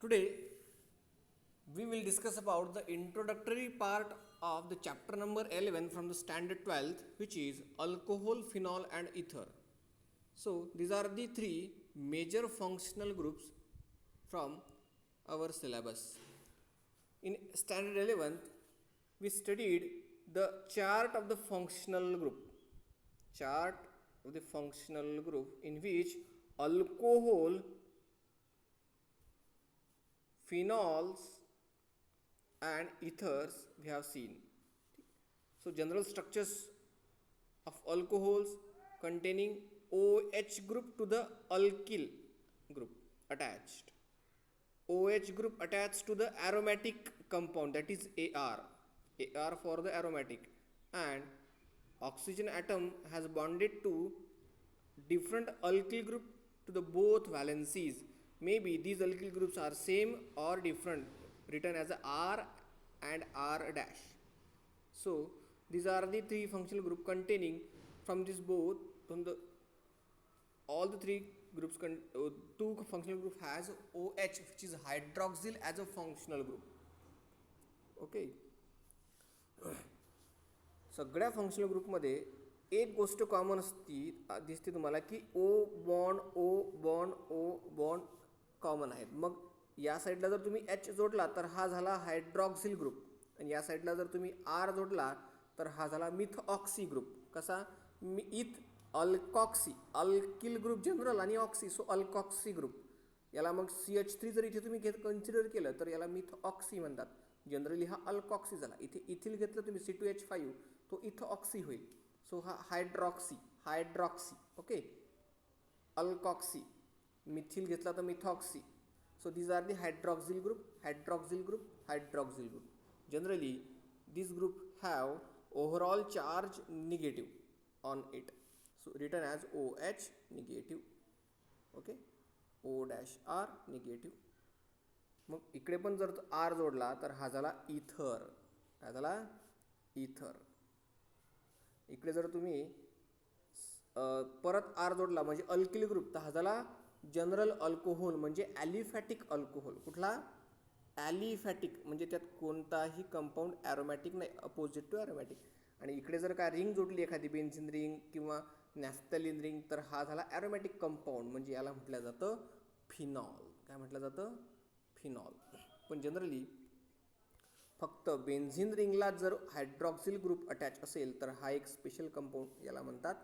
Today we will discuss about the introductory part of the chapter number 11 from the standard 12th, which is alcohol, phenol and ether. So these are the three major functional groups from our syllabus. In standard 11th we studied the chart of the functional group, chart of the functional group in which alcohol, phenols and ethers we have seen. So general structures of alcohols containing OH group to the alkyl group attached. OH group attached to the aromatic compound, that is AR. AR for the aromatic, and oxygen atom has bonded to different alkyl group to the both valencies. Maybe these alkyl groups are same or different, written as R and R dash. So these are the three functional group containing from this both from the all the three groups two functional group has OH, which is hydroxyl, as a functional group. Okay, सगळ्या functional ग्रुपमध्ये एक गोष्ट common दिसते तुम्हाला की O bond common आहेत. मग या साईडला जर तुम्ही एच जोडला तर हा झाला हायड्रॉक्सिल ग्रुप, आणि या साईडला जर तुम्ही आर जोडला तर हा झाला मिथऑक्सी ग्रुप. कसा? इथ अल्कॉक्सी, अल्किल ग्रुप जनरल आणि ऑक्सी, सो अल्कॉक्सी ग्रुप. याला मग CH3 जर इथे तुम्ही कन्सिडर केलं तर याला मिथऑक्सी म्हणतात. जनरली हा अल्कॉक्सी झाला. इथे इथिल घेतलं तुम्ही C2H5, तो इथऑक्सी होईल. सो हा हायड्रॉक्सी. ओके, अल्कॉक्सी. मिथिल घेतला तर methoxy. So these are the hydroxyl group. Generally this group have overall charge negative on it, so written as OH negative. Okay, O-R negative. मग इकडे पण जर आर जोडला तर हा झाला इथर. काय झाला? इथर. इकडे जर तुम्ही परत आर जोडला म्हणजे अल्किल ग्रुप, तर हा झाला जनरल अल्कोहोल म्हणजे ॲलिफॅटिक अल्कोहोल. कुठला? ॲलिफॅटिक, म्हणजे त्यात कोणताही कंपाऊंड ॲरोमॅटिक नाही, अपोजिट टू ॲरोमॅटिक. आणि इकडे जर का रिंग जोडली एखादी बेन्झिन रिंग किंवा नॅफ्थॅलिन रिंग, तर हा झाला ॲरोमॅटिक कंपाऊंड, म्हणजे याला म्हटलं जातं फिनॉल. काय म्हटलं जातं? फिनॉल. पण जनरली फक्त बेन्झिन रिंगला जर हायड्रॉक्सिल ग्रुप अटॅच असेल तर हा एक स्पेशल कंपाऊंड, याला म्हणतात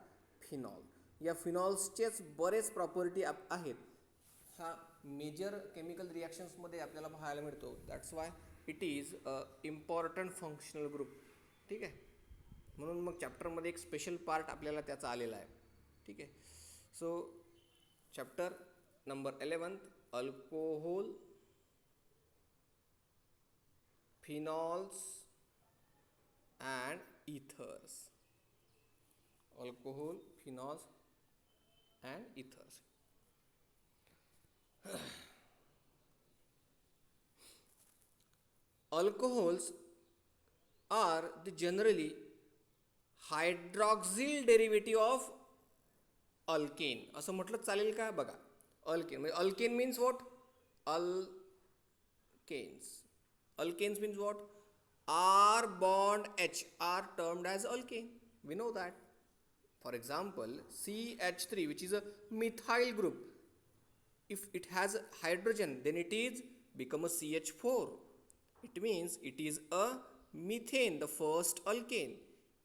फिनॉल. या फिनॉल्सचेच बरेच प्रॉपर्टी आहेत. हा मेजर केमिकल रिॲक्शन्समध्ये आपल्याला पाहायला मिळतो. That's why it is a important functional group. ठीक आहे, म्हणून मग चॅप्टरमध्ये एक स्पेशल पार्ट आपल्याला त्याचा आलेला आहे. ठीक आहे, so chapter number 11, alcohol, phenols and ethers. Alcohol, phenols and ethers. Alcohols are the generally hydroxyl derivative of alkane. असं म्हटलं चालेल का? बघा, अल्केन म्हणजे alkane means what? Alkanes means what? R bond H are termed as alkane. We know that. For example, CH3, which is a methyl group, if it has hydrogen, then it is become a CH4. It means it is a methane, the first alkane.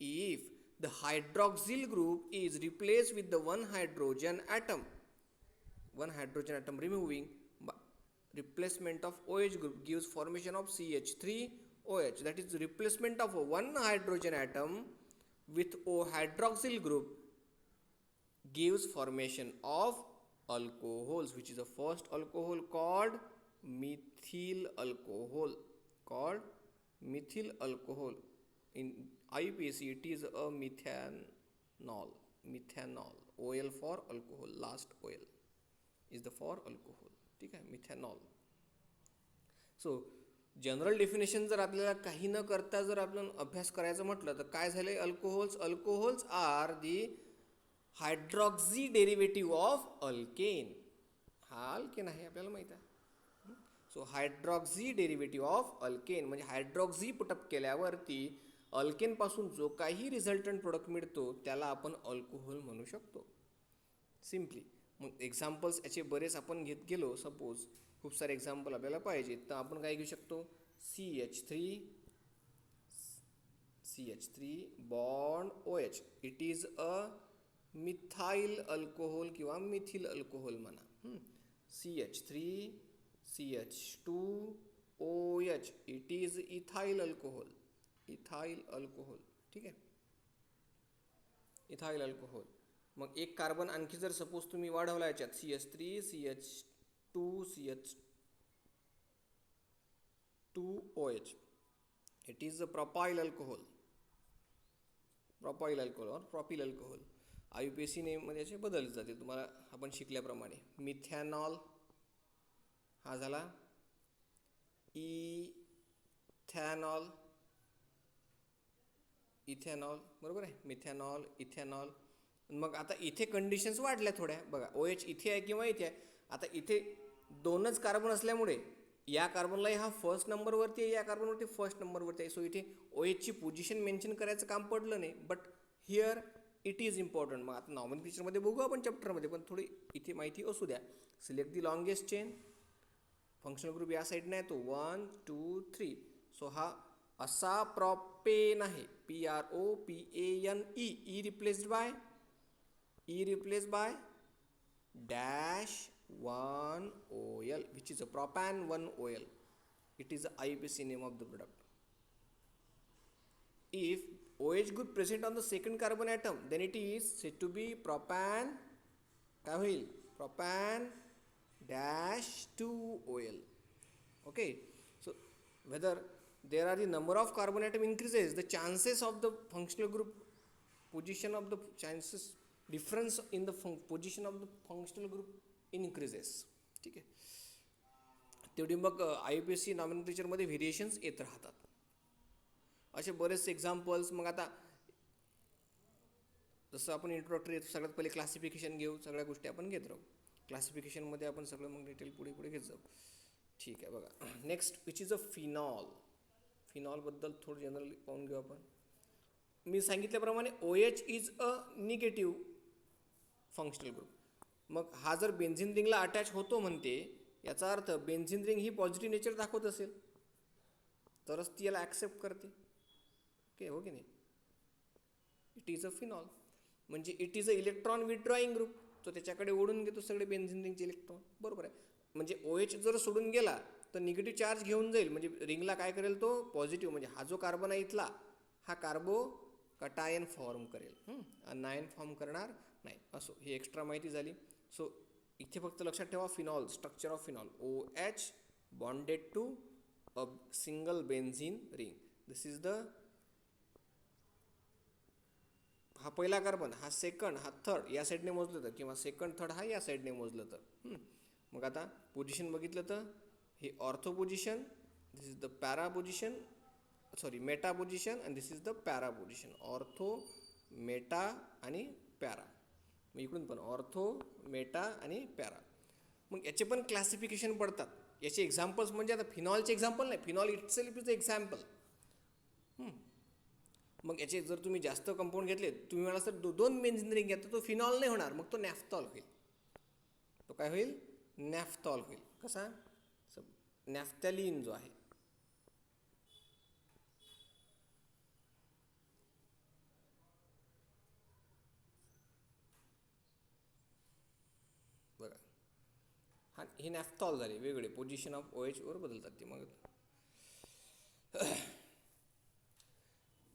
If the hydroxyl group is replaced with the one hydrogen atom removing, replacement of OH group gives formation of CH3OH. That is replacement of one hydrogen atom with O hydroxyl group gives formation of alcohols, which is the first alcohol called methyl alcohol. In IUPAC it is a methanol. OL for alcohol, last OL is the for alcohol. ठीक आहे, methanol. So general definition जर आपल्याला काही न करता जर आपण अभ्यास करायचं म्हटलं तर काय झालं? Alcohols are the hydroxy derivative of alkane. हा अल्केन आहे, आपल्याला माहीत आहे. So hydroxy derivative of alkane म्हणजे हायड्रॉक्झी पुटअप केल्यावरती अल्केनपासून जो काही रिझल्टंट प्रोडक्ट मिळतो त्याला आपण अल्कोहोल म्हणू शकतो सिम्पली. मग एक्झाम्पल्स याचे बरेच आपण घेत गेलो, सपोज खूप सारे एक्झाम्पल आपल्याला पाहिजे तर आपण काय घेऊ शकतो, CH3 bond OH, it is a methyl alcohol किंवा मिथिल अल्कोहोल म्हणा. CH3 CH2 OH, it is ethyl alcohol, ठीक आहे, इथाइल अल्कोहोल. मग एक कार्बन आणखी जर सपोज तुम्ही वाढवला याच्यात CH3 CH2 CH2 OH, it is a propyl alcohol और प्रॉपिल अल्कोहोल. IUPAC नेममध्ये याचे बदलले जाते तुम्हाला आपण शिकल्याप्रमाणे. मिथॅनॉल हा झाला इथॅनॉल बरोबर आहे, मिथॅनॉल इथॅनॉल. मग आता इथे कंडिशन्स वाढल्या थोड्या बघा, OH इथे आहे किंवा इथे आहे. आता इथे दोनच कार्बन असल्यामुळे या कार्बनलाही हा फर्स्ट नंबरवरती आहे, या कार्बनवरती फर्स्ट नंबरवरती आहे. सो इथे OHची पोझिशन मेन्शन करायचं काम पडलं नाही, but here it is important. मग आता नॉर्मल पिक्चरमध्ये बघू आपण चॅप्टरमध्ये, पण थोडी इथे माहिती असू द्या. Select the longest chain, functional group या साईडने आहे तो 1 2 3. सो हा असा प्रोपेन आहे, PROPANE, E replaced by dash 1 OL, which is a propan 1 OL. It is the IUPAC name of the product. If OH group present on the second carbon atom, then it is said to be propan, काय होईल, propan dash 2 OL. Okay, so whether there are the number of carbon atom increases, the chances of the functional group position of the chances difference in the position of the functional group increases. ठीक आहे, तेवढी मग IUPAC नॉमेनक्लेचरमध्ये variations येत राहतात. असे बरेचसे examples. मग आता जसं आपण इंट्रोडक्टरी सगळ्यात पहिले क्लासिफिकेशन घेऊ, सगळ्या गोष्टी आपण घेत राहू. क्लासिफिकेशनमध्ये आपण सगळं मग डिटेल पुढे घेत जाऊ. ठीक आहे, बघा next which is a phenol. फिनॉलबद्दल थोडं जनरली पाहून घेऊ आपण. मी सांगितल्याप्रमाणे OH is a negative functional group. मग हा जर बेन्झिन रिंगला अटॅच होतो म्हणते, याचा अर्थ बेन्झिन रिंग ही पॉझिटिव्ह नेचर दाखवत असेल तरच ती याला ॲक्सेप्ट करते. ओके, हो की नाही. इट इज अ फिनॉल म्हणजे it is a electron withdrawing group. तो त्याच्याकडे ओढून घेतो सगळे बेन्झिन रिंगचे इलेक्ट्रॉन, बरोबर आहे. म्हणजे OH जर सोडून गेला तर निगेटिव्ह चार्ज घेऊन जाईल, म्हणजे रिंगला काय करेल तो पॉझिटिव्ह. म्हणजे हा जो कार्बन आहे इथला, हा कार्बो कटायन फॉर्म करेल, अनायन फॉर्म करणार नाही. असो, ही एक्स्ट्रा माहिती झाली. सो इथे फक्त लक्षात ठेवा phenol, structure of phenol, OH bonded to a single benzene ring. This is the, हा पहिला कार्बन, हा सेकंड, हा थर्ड या साईडने मोजलं तर, किंवा सेकंड थर्ड हा या साईडने मोजलं तर. मग आता पोझिशन बघितलं तर हे ortho position, this is the para position, sorry Meta position, and this is the para position. Ortho, Meta आणि पॅरा. मग इकडून पण ऑर्थो, मेटा आणि पॅरा. मग याचे पण क्लासिफिकेशन पडतात. याचे एक्झाम्पल्स म्हणजे आता फिनॉलचे एक्झाम्पल नाही, phenol itself is the example. मग याचे जर तुम्ही जास्त कंपाऊंड घेतले, तुम्ही मला सर 2 बेन्झिन रिंग घेतला, तो फिनॉल नाही होणार, मग तो नॅफ्थॉल होईल. तो काय होईल, नॅफ्थॉल होईल. कसा, नॅफ्थॅलिन जो आहे, बघा हा, ही नॅफ्थॉल झाली. वेगळे पोझिशन ऑफ OH वर बदलतात ते. मग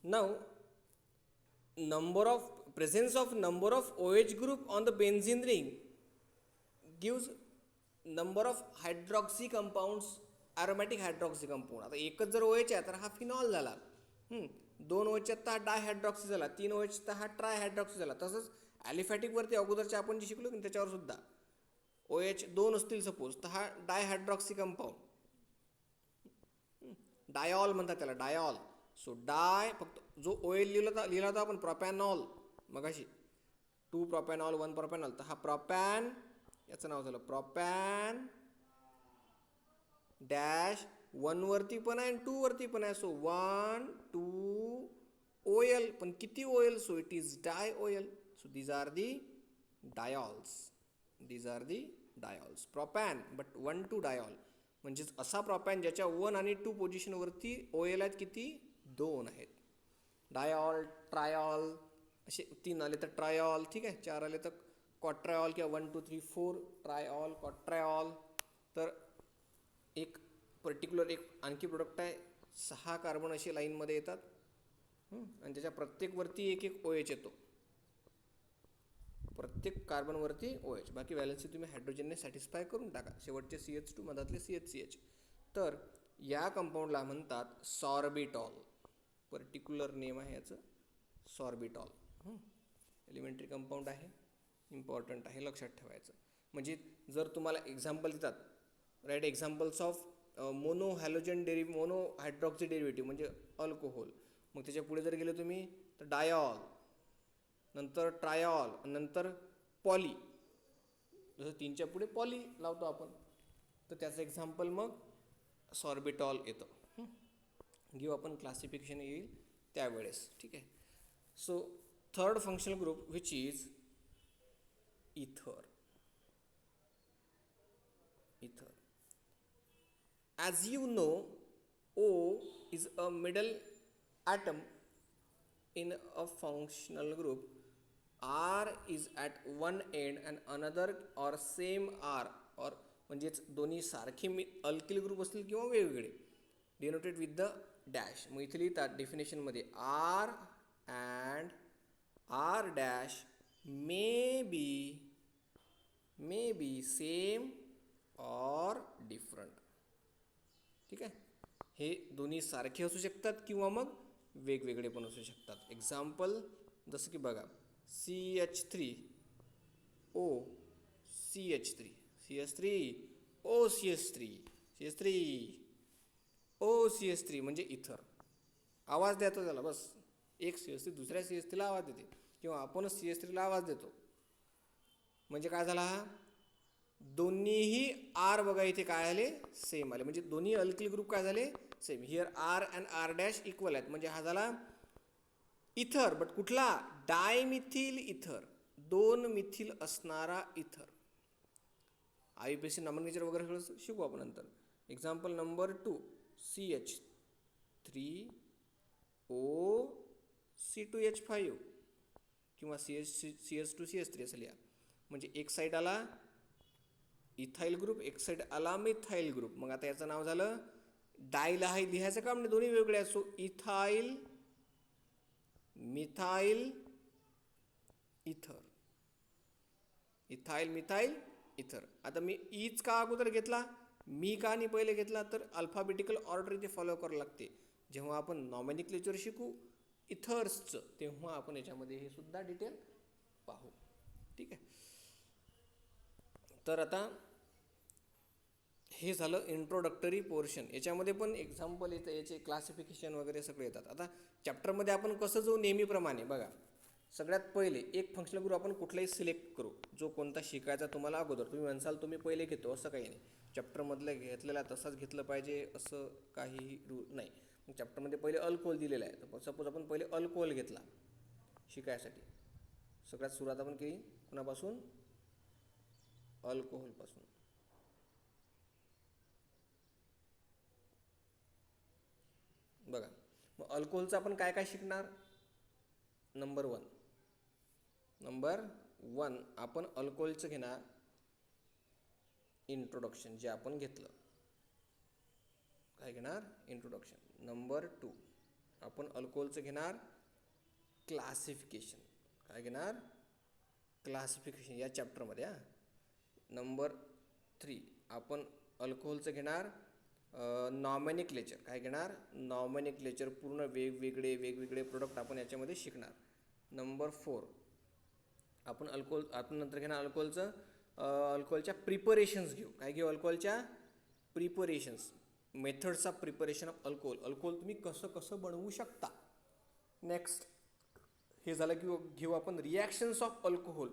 now presence of number of OH group on the benzene ring gives number of hydroxy compounds, aromatic hydroxy compound. आता एकच जर OH आहे तर हा फिनॉल झाला, 2 OH तर हा डायहायड्रॉक्सी झाला, 3 OH तर हा ट्रायहायड्रॉक्सी झाला. तसंच ॲलिफॅटिकवरती अगोदरच्या आपण जे शिकलो की त्याच्यावर सुद्धा OH 2 असतील सपोज, तर हा डायहायड्रॉक्सी कंपाऊंड, डायॉल म्हणतात त्याला, डायॉल. सो डाय, फक्त जो OH लिहिला होता आपण प्रोपॅनॉल मगाशी, 2 प्रोपॅनॉल 1 प्रोपॅनॉल, तर हा प्रोपॅन, याचं नाव झालं प्रोपॅन डॅश 1 वरती पण आहे आणि 2 वरती पण आहे. So 1 2 OL. पण किती OL? So it is diol. So these are the diols. These are the diols. Propane but 1 2 diol म्हणजेच असा प्रोपॅन ज्याच्या 1 आणि 2 पोझिशनवरती OL आहेत किती? 2 आहेत. डायॉल, ट्रायॉल असे 3 आले तर ट्रायॉल, ठीक आहे. 4 आले तर क्वाट्रायॉल किंवा 1 2 3 4 ट्रायऑल, क्वाट्रायॉल. तर एक पर्टिक्युलर एक आणखी प्रोडक्ट आहे, 6 कार्बन असे लाईनमध्ये येतात आणि त्याच्या प्रत्येकवरती एक एक OH येतो. प्रत्येक कार्बनवरती OH. बाकी व्हॅलन्सी तुम्ही हायड्रोजनने सॅटिस्फाय करून टाका. शेवटचे CH2 मधातले CH. तर या कंपाऊंडला म्हणतात सॉर्बिटॉल. पर्टिक्युलर नेम आहे याचं सॉर्बिटॉल. एलिमेंटरी कंपाऊंड आहे, इम्पॉर्टंट आहे, लक्षात ठेवायचं. म्हणजे जर तुम्हाला एक्झाम्पल देतात, right, examples of mono hydroxy derivative म्हणजे अल्कोहोल. मग त्याच्या पुढे जर गेले तुम्ही तर डायॉल, नंतर ट्रायॉल, नंतर पॉली. जसं 3च्या पुढे पॉली लावतो आपण, तर त्याचं एक्झाम्पल मग सॉर्बिटॉल येतं. घेऊ आपण क्लासिफिकेशन येईल त्यावेळेस, ठीक आहे. So third functional group which is ether. As you know, O is a middle atom in a functional group. R is at one end and another or same R, or म्हणजेच दोन्ही सारखे alkyl group असतील किंवा वेगवेगळे, denoted with the dash. मग इथे लिहितात डेफिनेशनमध्ये R and R dash may be same or different. ठीक आहे. हे दोन्ही सारखे असू शकतात किंवा मग वेगवेगळे पण असू शकतात. एक्झाम्पल जसं की बघा CH3O CH3 CH3O CH3 CH3O CH3 म्हणजे इथर. आवाज द्यायचा त्याला, बस. एक CH3 दुसऱ्या CH3ला आवाज देते किंवा आपणच CH3ला आवाज देतो. म्हणजे काय झाला, हा दोन्हीही R बघा इथे काय आले, सेम आले. म्हणजे दोन्ही अल्किल ग्रुप काय झाले, same. Here R and R dash equal आहेत. म्हणजे हा झाला इथर, बट कुठला, डायमिथिल इथर, 2 मिथिल असणारा इथर. IUPAC नॉमेनक्लेचर वगैरे शिकू आपण नंतर. एक्झाम्पल नंबर 2 CH3O C2H5 किंवा CH2CH3 असं लिहा. म्हणजे एक साईड आला इथाईल ग्रुप, एक साईड आला मिथाईल ग्रुप. मग आता याचं नाव झालं डायला. हे लिहायचं काम नाही, दोन्ही वेगळे आहेत. सो इथाईल मिथाईल इथर, इथाईल मिथाईल इथर. आता मी ईच का अगोदर घेतला, मी का नाही पहिले घेतला, तर अल्फाबेटिकल ऑर्डर इथे फॉलो करावं लागते. जेव्हा आपण नॉमेनक्लेचर शिकू इथर्सचं, तेव्हा आपण याच्यामध्ये हे सुद्धा डिटेल पाहू, ठीक आहे. तर आता हे झालं इंट्रोडक्टरी पोर्शन. याच्यामध्ये पण एक्झाम्पल येतं, याचे क्लासिफिकेशन वगैरे सगळे येतात. आता चॅप्टरमध्ये आपण कसं जाऊ, नेहमीप्रमाणे बघा. सगळ्यात पहिले एक फंक्शनल ग्रुप आपण कुठलाही सिलेक्ट करू, जो कोणता शिकायचा तुम्हाला अगोदर. तुम्ही म्हणसाल तुम्ही पहिले घेतो, असं काही नाही. चॅप्टरमधलं घेतलेला तसाच घेतलं पाहिजे असं काहीही रूल नाही. मग चॅप्टरमध्ये पहिले अल्कोहोल दिलेला आहे, तर सपोज आपण पहिले अल्कोहोल घेतला शिकायसाठी. सगळ्यात सुरुवात आपण केली कुणापासून, अल्कोहोलपासून. बघा, मग अल्कोहोलचं आपण काय काय शिकणार. नंबर वन आपण अल्कोहोलचं घेणार इंट्रोडक्शन, जे आपण घेतलं. काय घेणार, इंट्रोडक्शन. नंबर 2 आपण अल्कोहोलचं घेणार क्लासिफिकेशन. काय घेणार, क्लासिफिकेशन या चॅप्टरमध्ये. नंबर 3 आपण अल्कोहोलचं घेणार नॉमेनक्लेचर. काय घेणार, नॉमेनक्लेचर. पूर्ण वेगवेगळे प्रोडक्ट आपण याच्यामध्ये शिकणार. नंबर 4 आपण नंतर घेणार अल्कोहोलच्या प्रिपरेशन्स घेऊ. काय घेऊ, अल्कोहोलच्या preparations, methods of preparation of alcohol तुम्ही कसं बनवू शकता. नेक्स्ट हे झालं की घेऊ आपण रिॲक्शन्स ऑफ अल्कोहोल,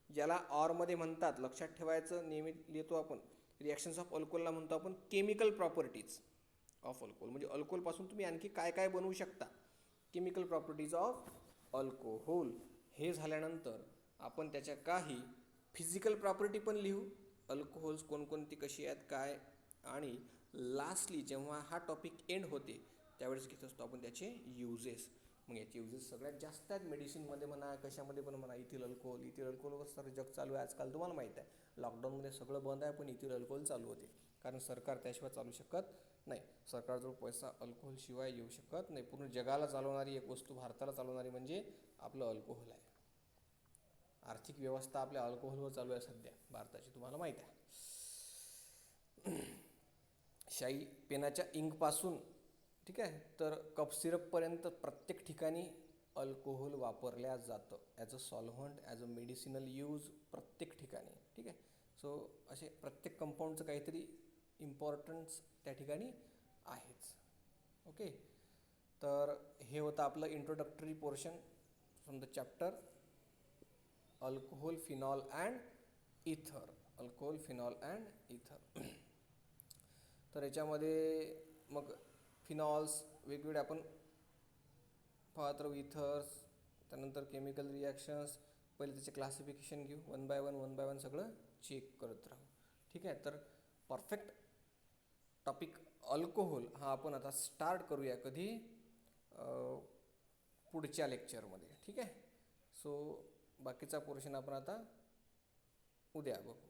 ज्याला ऑरमध्ये म्हणतात. लक्षात ठेवायचं, नेहमी लिहितो आपण रिॲक्शन्स ऑफ अल्कोहोलला म्हणतो आपण केमिकल प्रॉपर्टीज ऑफ अल्कोहोल, म्हणजे अल्कोहोलपासून तुम्ही आणखी काय काय बनवू शकता, केमिकल प्रॉपर्टीज ऑफ अल्कोहोल. हे झाल्यानंतर आपण त्याच्या काही फिजिकल प्रॉपर्टी पण लिहू, अल्कोहोल्स कोणकोणती कशी आहेत काय, आणि लास्टली जेव्हा हा टॉपिक एंड होते त्यावेळेस घेत असतो आपण त्याचे युजेस. मग याचे युजेस सगळ्यात जास्त आहेत मेडिसिनमध्ये म्हणा, कशामध्ये पण म्हणा. इथिल अल्कोहोलवर सर जग चालू आहे आजकाल, तुम्हाला माहीत आहे. लॉकडाऊनमध्ये सगळं बंद आहे पण इथिल अल्कोहोल चालू होते, कारण सरकार त्याशिवाय चालू शकत नाही. सरकारजवळ पैसा अल्कोहोलशिवाय येऊ शकत नाही. पूर्ण जगाला चालवणारी एक वस्तू, भारताला चालवणारी म्हणजे आपलं अल्कोहोल आहे. आर्थिक व्यवस्था आपल्या अल्कोहोलवर चालू आहे सध्या भारताची, तुम्हाला माहीत आहे. शाई पेनाच्या इंकपासून ठीक आहे तर कप सिरपपर्यंत प्रत्येक ठिकाणी अल्कोहोल वापरल्या जातं, as a solvent, as a medicinal use, प्रत्येक ठिकाणी. ठीक आहे. सो असे प्रत्येक कंपाऊंडचं काहीतरी इम्पॉर्टन्स त्या ठिकाणी आहेच. ओके, तर हे होतं आपलं introductory portion from the chapter alcohol, phenol and इथर. अल्कोहोल, फिनॉल अँड इथर. तर याच्यामध्ये मग फिनॉल्स वेगवेगळे आपण पाहत राहू, इथर्स, त्यानंतर केमिकल रिॲक्शन्स. पहिले त्याचे क्लासिफिकेशन घेऊ, वन बाय वन सगळं चेक करत राहू. ठीक आहे. तर परफेक्ट टॉपिक अल्कोहोल हा आपण आता स्टार्ट करूया कधी, पुढच्या लेक्चरमध्ये. ठीक आहे. सो बाकीचा पोर्शन आपण आता उद्या बघू.